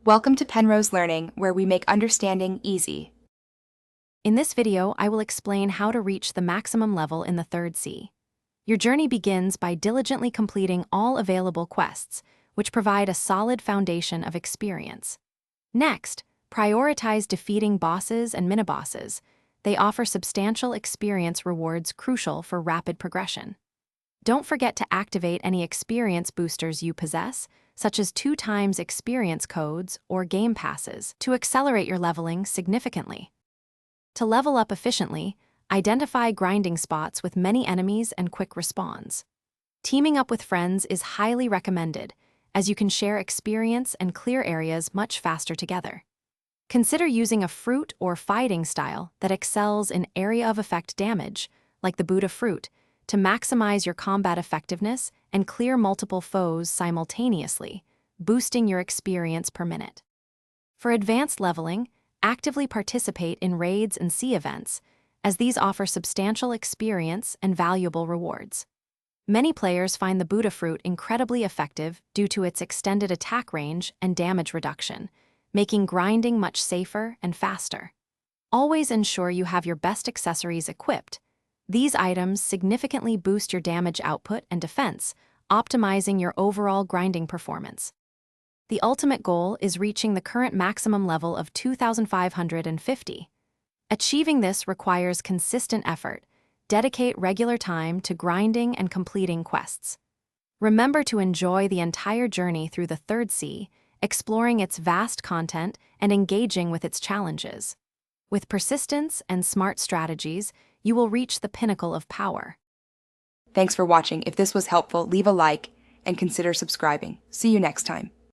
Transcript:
Welcome to Penrose Learning, where we make understanding easy. In this video, I will explain how to reach the maximum level in the third sea. Your journey begins by diligently completing all available quests, which provide a solid foundation of experience. Next, prioritize defeating bosses and minibosses. They offer substantial experience rewards crucial for rapid progression. Don't forget to activate any experience boosters you possess, such as 2x experience codes or game passes, to accelerate your leveling significantly. To level up efficiently, identify grinding spots with many enemies and quick respawns. Teaming up with friends is highly recommended, as you can share experience and clear areas much faster together. Consider using a fruit or fighting style that excels in area of effect damage, like the Buddha fruit, to maximize your combat effectiveness and clear multiple foes simultaneously, boosting your experience per minute. For advanced leveling, actively participate in raids and sea events, as these offer substantial experience and valuable rewards. Many players find the Buddha fruit incredibly effective due to its extended attack range and damage reduction, making grinding much safer and faster. Always ensure you have your best accessories equipped. These items significantly boost your damage output and defense, optimizing your overall grinding performance. The ultimate goal is reaching the current maximum level of 2,550. Achieving this requires consistent effort. Dedicate regular time to grinding and completing quests. Remember to enjoy the entire journey through the third sea, exploring its vast content and engaging with its challenges. With persistence and smart strategies, you will reach the pinnacle of power. Thanks for watching. If this was helpful, leave a like and consider subscribing. See you next time.